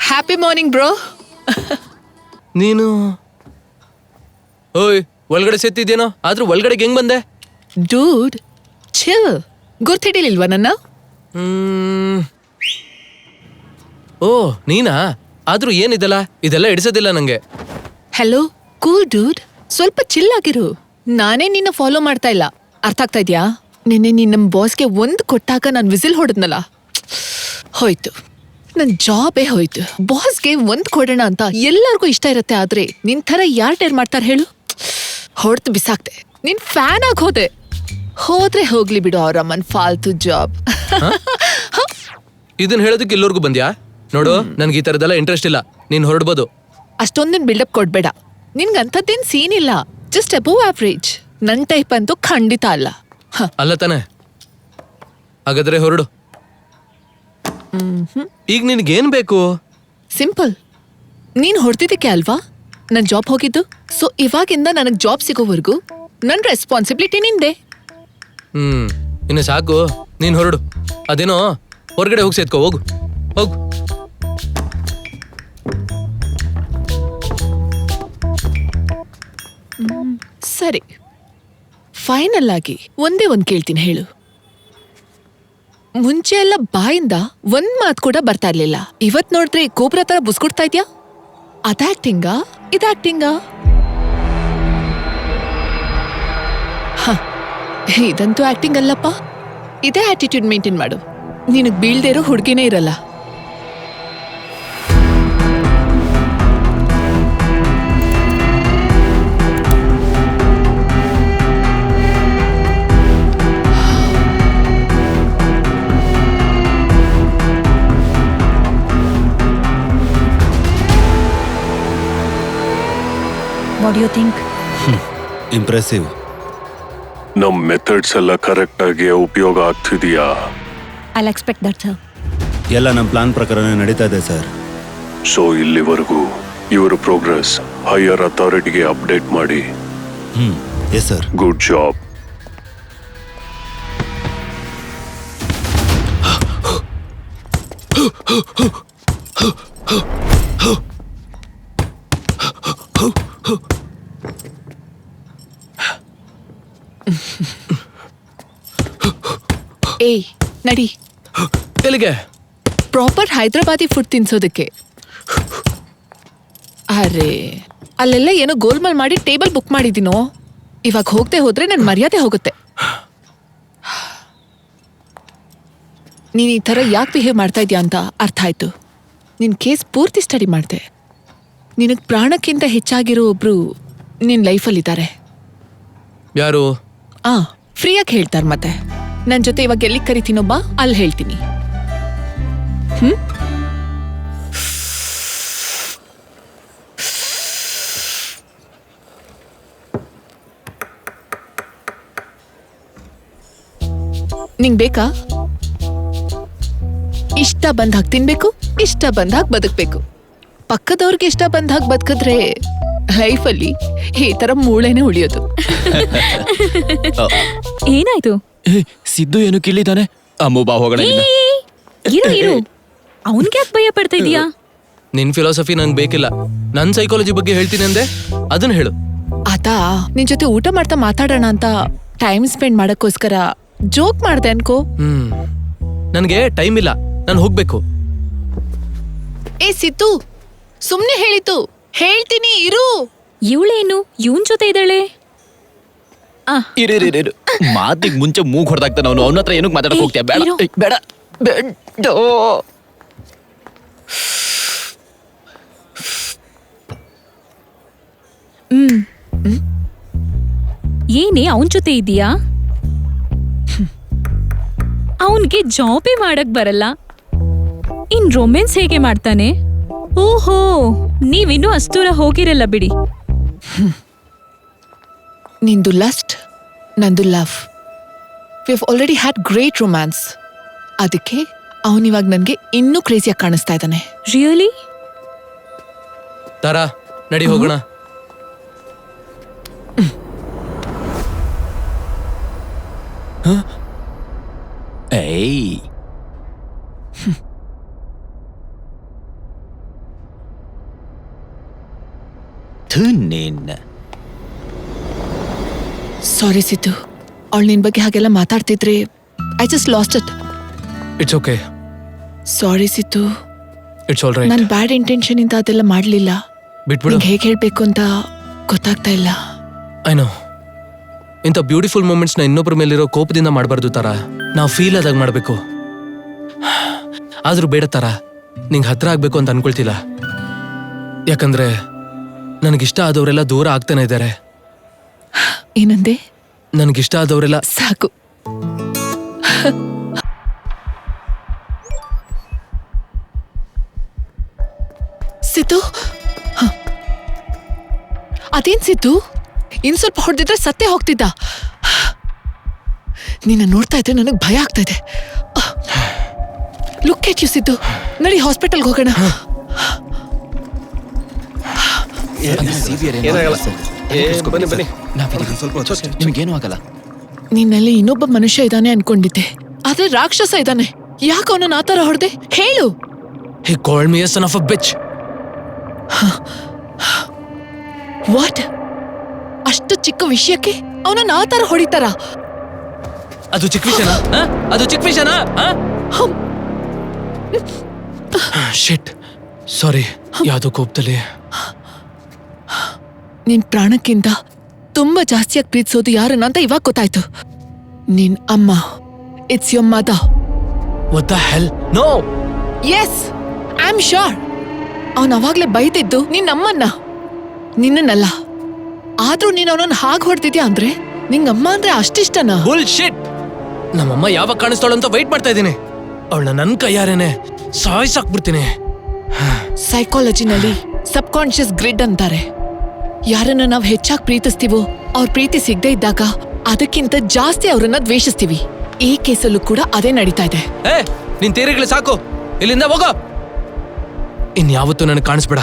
Happy morning bro. ನೀನು ಓಯ್ ಒಳಗಡೆ ಸೆತ್ತಿದ್ದೇನೋ, ಆದ್ರೂ ಒಳಗಡೆಗೆ ಹೆಂಗ್ ಬಂದೆ? Dude chill. ಗುರ್ತಿಡಿಲಿಲ್ವಾ ನನ್ನ? ಓ ನೀನಾ? ಆದ್ರೂ ಏನಿದಲ್ಲ, ಇದೆಲ್ಲ ಹಿಡಿಸೋದಿಲ್ಲ ನಂಗೆ. ಹಲೋ ಕೂಲ್ ಡೂಡ್, ಸ್ವಲ್ಪ ಚಿಲ್ ಆಗಿರು. ನಾನೇ ನಿನ್ನ ಫಾಲೋ ಮಾಡ್ತಾ ಇಲ್ಲ, ಅರ್ಥ ಆಗ್ತಾ ಇದ್ಯಾ? ನಿನ್ನೆ ನಿನ್ನ ಬಾಸ್ಗೆ ಒಂದು ಕೊಟ್ಟಾಗ ನಾನು ವಿಸಿಲ್ ಹೊಡೆದ್ನಲ್ಲ, ಹೋಯ್ತು ನನ್ ಜಾಬೇ ಹೋಯ್ತು. ಬಾಸ್ಗೆ ಒಂದ್ ಕೊಡೋಣ ಅಂತ ಎಲ್ಲರಿಗೂ ಇಷ್ಟ ಇರುತ್ತೆ, ಆದ್ರೆ ನಿನ್ ಥರ ಯಾರು ಡೇರ್ ಮಾಡ್ತಾರೆ ಹೇಳು? ಹೊಡ್ತು ಬಿಸಾಕ್ತೆ, ನಿನ್ ಫ್ಯಾನ್ ಆಗಿ ಹೋದ್ರೆ ಹೋಗ್ಲಿ ಬಿಡು ಅವರಮ್ಮನ್ ಫಾಲ್ತು ಜಾಬ್. ಇದನ್ನ ಹೇಳೋದಕ್ಕೆ ಎಲ್ಲರಿಗೂ ಬಂದ್ಯಾ? ನೋಡು, ನನ್ಗೆ ಈ ತರದೆಲ್ಲ ಇಂಟ್ರೆಸ್ಟ್ ಇಲ್ಲ, ನೀನ್ ಹೊರಡ್ಬೋದು. ಅಷ್ಟೊಂದಿನ ಬಿಲ್ಡಪ್ ಕೊಡ್ಬೇಡ, ನಿನ್ಗಂಥದ್ದೇನ್ ಸೀನ್ ಇಲ್ಲ, ಜಸ್ಟ್ ಅಬೋವ್ ಆವ್ರೇಜ್. ನನ್ ಟೈಪ್ ಅಂತೂ ಖಂಡಿತ ಅಲ್ಲ. ಅಲ್ಲ ತಾನೆ? ಹಾಗಾದ್ರೆ ಹೊರಡು. ಈಗ ನಿನ್ಗೇನ್ ಬೇಕು? ಸಿಂಪಲ್, ನೀನ್ ಹೊಡ್ತಿದ್ದಕ್ಕೆ ಅಲ್ವಾ ನನ್ ಜಾಬ್ ಹೋಗಿದ್ದು. ಸೊ ಇವಾಗಿಂದ ನನಗ್ ಜಾಬ್ ಸಿಗೋವರೆಗೂ ನನ್ ರೆಸ್ಪಾನ್ಸಿಬಿಲಿಟಿ ನಿಂದೆ. ಇನ್ನು ಸಾಕು, ನೀನ್ ಹೊರಡು. ಅದೇನೋ ಹೊರಗಡೆ ಹೋಗಿ ಸೇತ್ಕೋ, ಹೋಗು ಹೋಗು. ಸರಿ, ಫೈನಲ್ ಆಗಿ ಒಂದೇ ಒಂದ್ ಕೇಳ್ತೀನಿ, ಹೇಳು. ಮುಂಚೆ ಎಲ್ಲ ಬಾಯಿಂದ ಒಂದ್ ಮಾತು ಕೂಡ ಬರ್ತಾ ಇರ್ಲಿಲ್ಲ, ಇವತ್ ನೋಡಿದ್ರೆ ಕೋಬ್ರಾ ತರ ಬುಸ್ಕೊಡ್ತಾ ಇದ್ಯಾ. ಅದಾಕ್ಟಿಂಗಾ ಇದಾಕ್ಟಿಂಗಾ? ಇದಂತೂ ಆಕ್ಟಿಂಗ್ ಅಲ್ಲಪ್ಪ. ಇದೇ ಆಟಿಟ್ಯೂಡ್ ಮೇಂಟೈನ್ ಮಾಡು, ನಿನಗ್ ಬೀಳ್ದೇ ಇರೋ ಹುಡುಗಿನೇ ಇರಲ್ಲ. What do you think? Impressive. ನಮ್ ಮೆಥಡ್ಸ್ ಎಲ್ಲ ಕರೆಕ್ಟ್ ಆಗಿ ಉಪಯೋಗ ಆಗ್ತಿದೆಯಾ? I'll expect that, sir. ಎಲ್ಲ ನಮ್ಮ ಪ್ಲಾನ್ ಪ್ರಕಾರನೇ ನಡೀತಾ ಇದೆ ಸರ್. ಸೊ ಇಲ್ಲಿವರೆಗೂ ಇವರ ಪ್ರೋಗ್ರೆಸ್ ಹೈಯರ್ ಅಥಾರಿಟಿಗೆ ಅಪ್ಡೇಟ್ ಮಾಡಿ. Yes sir. Good job. ಏಯ್ ನಡಿ. ಎಲ್ಲಿಗೆ? ಪ್ರಾಪರ್ ಹೈದ್ರಾಬಾದಿ ಫುಡ್ ತಿನ್ಸೋದಕ್ಕೆ. ಅರೆ, ಅಲ್ಲೆಲ್ಲ ಏನೋ ಗೋಲ್ಮಾಲ್ ಮಾಡಿ ಟೇಬಲ್ ಬುಕ್ ಮಾಡಿದ್ದೀನೋ, ಇವಾಗ ಹೋಗದೆ ಹೋದ್ರೆ ನನ್ ಮರ್ಯಾದೆ ಹೋಗುತ್ತೆ. ನೀನ್ ಈ ಥರ ಯಾಕೆ ಬಿಹೇವ್ ಮಾಡ್ತಾ ಇದೀಯ ಅಂತ ಅರ್ಥ ಆಯ್ತು. ನಿನ್ ಕೇಸ್ ಪೂರ್ತಿ ಸ್ಟಡಿ ಮಾಡ್ದೆ. ನಿನಗ್ ಪ್ರಾಣಕ್ಕಿಂತ ಹೆಚ್ಚಾಗಿರೋ ಒಬ್ರು ನಿನ್ ಲೈಫಲ್ಲಿದ್ದಾರೆ. ಯಾರು? ಫ್ರೀಯಾಗಿ ಹೇಳ್ತಾರೆ. ಮತ್ತೆ ನನ್ ಜೊತೆ ಇವಾಗ ಎಲ್ಲಿ ಕರಿತೀನೋ ಬಾ, ಅಲ್ಲಿ ಹೇಳ್ತೀನಿ. ನಿಂಗ್ ಬೇಕಾ? ಇಷ್ಟ ಬಂದಾಗ ತಿನ್ಬೇಕು, ಇಷ್ಟ ಬಂದಾಗ ಬದುಕ್ಬೇಕು. ಪಕ್ಕದವ್ರಿಗೆ ಇಷ್ಟ ಬಂದಾಗ ಬದುಕಿದ್ರೆ ಲೈಫಲ್ಲಿ ಈ ತರ ಮೂಳೆನೆ ಉಳಿಯೋದು. ಏನಾಯ್ತು? ಸಿದ್ದು ಏನು ಕಿಲ್ಲಿದ್ದಾನೆ? ಅಮ್ಮು ಬಾ ಹೋಗೋಣ. ಇರು, ಅವನ್ಗೆ ಯಾಕೆ ಭಯ ಪಡ್ತಾ ಇದೀಯಾ? ನಿನ್ ಫಿಲಾಸಫಿ ನಂಗೆ ಬೇಕಿಲ್ಲ. ನನ್ ಸೈಕಾಲಜಿ ಬಗ್ಗೆ ಹೇಳ್ತೀನಿ ಅಂದೆ, ಅದನ್ನ ಹೇಳು. ಆತ ನಿನ್ ಜೊತೆ ಊಟ ಮಾಡ್ತಾ ಮಾತಾಡೋಣ ಅಂತ ಟೈಮ್ ಸ್ಪೆಂಡ್ ಮಾಡಕ್ಕೋಸ್ಕರ ಜೋಕ್ ಮಾಡ್ದೆ ಅನ್ಕೋ. ನನ್ಗೆ ಟೈಮ್ ಇಲ್ಲ, ನಾನು ಹೋಗ್ಬೇಕು. ಏ ಸಿದ್ದು, ಸುಮ್ನೆ ಹೇಳಿತು, ಹೇಳ್ತೀನಿ ಇರು. ಇವಳೇನು ಇವನ್ ಜೊತೆ ಇದ್ದಾಳೆ? ಇರು, ಮಾತಿಗೆ ಮುಂಚೆ ಮೂಗ್ ಹೊಡೆದಾಗ್ತಾನ ಅವನು. ಅವನ ಹತ್ರ ಏನಕ್ಕೆ ಮಾತಾಡಕ್ ಹೋಗ್ತೀಯ? ಬೇಡ ಇರು. ಬೇಡ ಬೇಡ. ಏನೇ ಅವನ್ ಜೊತೆ ಇದೀಯಾ? ಅವನ್ಗೆ ಜಾಬೇ ಮಾಡಕ್ ಬರಲ್ಲ, ಇನ್ ರೊಮ್ಯಾನ್ಸ್ ಹೇಗೆ ಮಾಡ್ತಾನೆ? ಓಹೋ, ನೀವಿನ್ನೂ ಅಷ್ಟೂರ ಹೋಗಿರಲ್ಲ ಬಿಡಿ. ನಿಂದು ಲಸ್ಟ್, ನಂದು love. We have already had great romance. ಅದಕ್ಕೆ ಅವನಿವಾಗ ನನ್ಗೆ ಇನ್ನೂ ಕ್ರೇಜಿಯಾಗಿ ಕಾಣಿಸ್ತಾ ಇದ್ದಾನೆ. ರಿಯಲಿ? ತಾರಾ, ನಡಿ ಹೋಗೋಣ. ಏಯ್ ನಿನ್ನ ಸಾರಿ ಸಿದ್ದು, ಅವಳು ನಿನ್ ಬಗ್ಗೆ ಹಾಗೆಲ್ಲ ಮಾತಾಡ್ತಿದ್ರೆ I just lost it. It's okay, sorry Siddu, it's all right. ನಾನು ಬ್ಯಾಡ್ ಇಂಟೆನ್ಷನ್ ಇಂದ ಅದೆಲ್ಲ ಮಾಡ್ಲಿಲ್ಲ. ಬಿಟ್ಬಿಡು. ನಿಂಗೆ ಹೇಗೆ ಹೇಳ್ಬೇಕು ಅಂತ ಗೊತ್ತಾಗ್ತಾ ಇಲ್ಲ. ಐ ನೋ, ಇಂಥ ಬ್ಯೂಟಿಫುಲ್ ಮೂಮೆಂಟ್ಸ್ನ ಇನ್ನೊಬ್ಬರ ಮೇಲಿರೋ ಕೋಪದಿಂದ ಮಾಡಬಾರ್ದು ತರ, ನಾವು ಫೀಲ್ ಆದಾಗ ಮಾಡಬೇಕು. ಆದ್ರೂ ಬೇಡ ತರ ನಿಂಗೆ ಹತ್ರ ಆಗ್ಬೇಕು ಅಂತ ಅನ್ಕೊಳ್ತಿಲ್ಲ. ಯಾಕಂದ್ರೆ ನನಗಿಷ್ಟ ಆದವರೆಲ್ಲ ದೂರ ಆಗ್ತಾನೆ ಇದ್ದಾರೆ. ಏನಂದೆ? ನನಗಿಷ್ಟ ಆದವರೆಲ್ಲ ಸಾಕು. ಸಿದ್ದು, ಅದೇನ್ ಸಿದ್ದು, ಇನ್ ಸ್ವಲ್ಪ ಹೊಡೆದಿದ್ರೆ ಸತ್ತೇ ಹೋಗ್ತಿದ್ದ. ನಿನ್ನ ನೋಡ್ತಾ ಇದ್ರೆ ನನಗೆ ಭಯ ಆಗ್ತಾ ಇದೆ. ಲುಕ್ ಎಟ್ ಯು ಸಿದ್ದು, ನಡಿ ಹಾಸ್ಪಿಟಲ್ಗೆ ಹೋಗೋಣ. ನಿಮ್ಗೇನು ಆಗಲ್ಲ. ನಿನ್ನಲ್ಲಿ ಇನ್ನೊಬ್ಬ ಮನುಷ್ಯ ಇದ್ದಾನೆ ಅನ್ಕೊಂಡಿದ್ದೆ, ಆದ್ರೆ ರಾಕ್ಷಸ ಇದ್ದಾನೆ. ಯಾಕೆ ಅವನನ್ನ ಆತರ ಹೊಡೆದೆ ಹೇಳು? He called me a son of a bitch. What? ಅಷ್ಟು ಚಿಕ್ಕ ವಿಷಯಕ್ಕೆ ಅವನನ್ನ ಆತರ ಹೊಡಿತಾರ? ಅದು ಚಿಕ್ಕ ವಿಷಯನಾ? ಅದು ಚಿಕ್ಕ ವಿಷಯನಾ? ಶಿಟ್, ಸಾರಿ. ಯಾವ್ದೋ ಕೋಪದಲ್ಲಿ. ನಿನ್ ಪ್ರಾಣಕ್ಕಿಂತ ತುಂಬಾ ಜಾಸ್ತಿಯಾಗಿ ಪ್ರೀತಿಸೋದು ಯಾರನ್ನ ಅಂತ ಇವಾಗ ಗೊತ್ತಾಯ್ತು. ನಿನ್ ಅಮ್ಮ. It's your mother. What the hell? No! Yes, I am sure. ಅವನ್ ಅವಾಗ್ಲೇ ಬೈತಿದ್ದು ನಿನ್ನಮ್ಮನ್ನ, ನಿನ್ನನ್ನಲ್ಲ. ಆದ್ರೂ ನೀನ್ ಅವನನ್ನ ಹಾಗೆ ಹೊಡ್ತಿದ್ಯಾ ಅಂದ್ರೆ ನಿಂಗಮ್ಮ ಅಂದ್ರೆ ಅಷ್ಟಿಷ್ಟನಾ? Bullshit! ನಮ್ಮಮ್ಮ ಯಾವಾಗ ಕಾಣಿಸ್ತಾಳು ಅಂತ ವೈಟ್ ಮಾಡ್ತಾ ಇದ್ದೀನಿ. ಅವಳನ್ನ ನನ್ ಕೈಯಾರೇನೆ ಸಾಯಿಸಾಕ್ಬಿಡ್ತೀನಿ. ಸೈಕಾಲಜಿನಲ್ಲಿ ಸಬ್ ಕಾನ್ಶಿಯಸ್ ಗ್ರಿಡ್ ಅಂತಾರೆ. ಯಾರನ್ನ ನಾವು ಹೆಚ್ಚಾಗಿ ಪ್ರೀತಿಸ್ತೀವೋ ಅವ್ರ ಪ್ರೀತಿ ಸಿಗದೆ ಇದ್ದಾಗ ಅದಕ್ಕಿಂತ ಜಾಸ್ತಿ ಅವ್ರನ್ನ ದ್ವೇಷಿಸ್ತೀವಿ. ಈ ಕೇಸಲ್ಲೂ ಕೂಡ ಅದೇ ನಡೀತಾ ಇದೆ. ನಿನ್ ತೇರಿಗಳು ಸಾಕು, ಇಲ್ಲಿಂದ ಹೋಗೋ. ಇನ್ಯಾವತ್ತೂ ನನಗೆ ಕಾಣಿಸ್ಬೇಡ.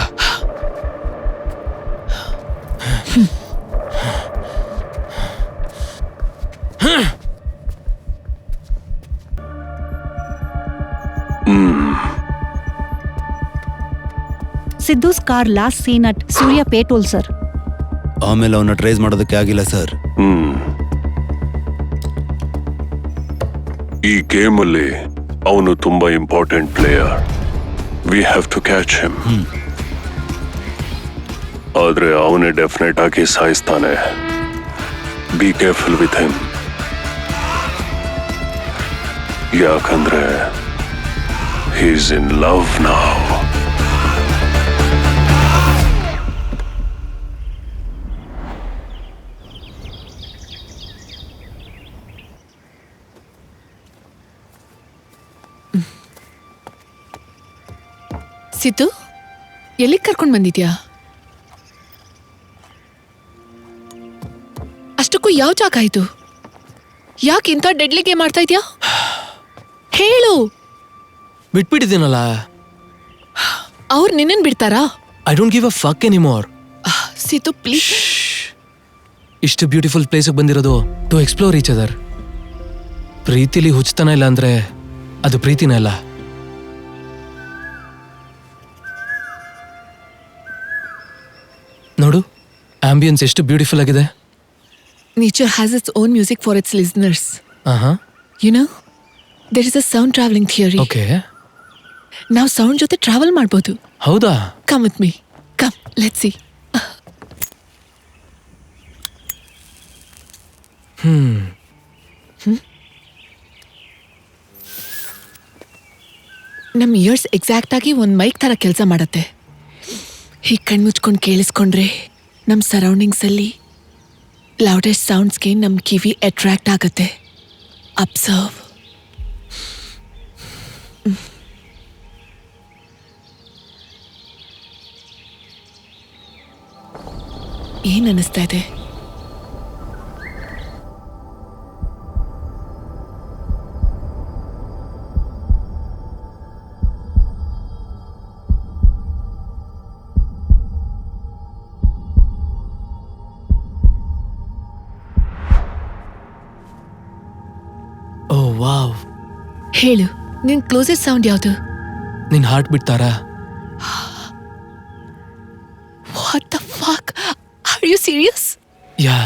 Sidhu's car last seen at Surya Petrol, sir. ಆಮೇಲೆ ಅವನ್ನ ಟ್ರೇಸ್ ಮಾಡೋದಕ್ಕೆ ಆಗಿಲ್ಲ ಸರ್. ಈ ಗೇಮ್ ಅಲ್ಲಿ ಅವನು ತುಂಬಾ important player. We have to catch him. ಆದ್ರೆ ಅವನೇ ಡೆಫಿನೆಟ್ ಆಗಿ ಸಾಯಿಸ್ತಾನೆ. Be careful with him. ಯಾಕಂದ್ರೆ ಹಿ ಈಸ್ ಇನ್ ಲವ್ ನಾವ್. ಸಿದ್ದು, ಎಲ್ಲಿಗೆ ಕರ್ಕೊಂಡ್ ಬಂದಿದ್ಯಾ? ಅಷ್ಟಕ್ಕೂ ಯಾವ ಜಾಗ ಇದು? ಯಾಕೆ ಇಂಥ ಡೆಡ್ಲಿ ಗೇಮ್ ಮಾಡ್ತಾ ಇದ್ಯಾ? ಹೇಳು. ಬಿಟ್ಬಿಟ್ಟಿದ್ದೀನಲ್ಲ. ಅವ್ರು ನಿನ್ನನ್ ಬಿಡ್ತಾರಾ? I don't give a fuck anymore. Siddu please. ಇಷ್ಟು ಬ್ಯೂಟಿಫುಲ್ ಪ್ಲೇಸ್ಗೆ ಬಂದಿರೋದು ಟು ಎಕ್ಸ್ಪ್ಲೋರ್ ಈಚ್ ಅದರ್. ಪ್ರೀತಿಲಿ ಹುಚ್ಚತನ ಇಲ್ಲ ಅಂದ್ರೆ ಅದು ಪ್ರೀತಿನೇ ಅಲ್ಲ. ನೋಡು, ಆಂಬಿಯನ್ಸ್ ಎಷ್ಟು ಬ್ಯೂಟಿಫುಲ್ ಆಗಿದೆ. Nature has its own music for its listeners. ಆಹಾ, You know, there is a sound traveling theory. Okay. ನಾವು ಸೌಂಡ್ ಜೊತೆ ಟ್ರಾವೆಲ್ ಮಾಡ್ಬೋದು. ಹೌದಾ? Come with me. Come, let's see. ನಮ್ಮ ಇಯರ್ಸ್ ಎಕ್ಸಾಕ್ಟ್ ಆಗಿ ಒಂದು ಮೈಕ್ ತರ ಕೆಲಸ ಮಾಡತ್ತೆ. ಹೀಗೆ ಕಣ್ಮುಚ್ಕೊಂಡು ಕೇಳಿಸ್ಕೊಂಡ್ರೆ ನಮ್ಮ ಸರೌಂಡಿಂಗ್ಸಲ್ಲಿ ಲೌಡೆಸ್ಟ್ ಸೌಂಡ್ಸ್ಗೆ ನಮ್ಮ ಕಿವಿ ಅಟ್ರಾಕ್ಟ್ ಆಗತ್ತೆ. ಅಬ್ಸರ್ವ್. ಏನ್ ಅನಿಸ್ತಾ ಇದೆ? ಓ ವಾವ್. ಹೇಳು, ನಿನ್ ಕ್ಲೋಸೆಸ್ಟ್ ಸೌಂಡ್ ಯಾವುದು? ನಿನ್ ಹಾರ್ಟ್ ಬಿಡ್ತಾರಾ? What the fuck? Fuck. Are you serious? Yeah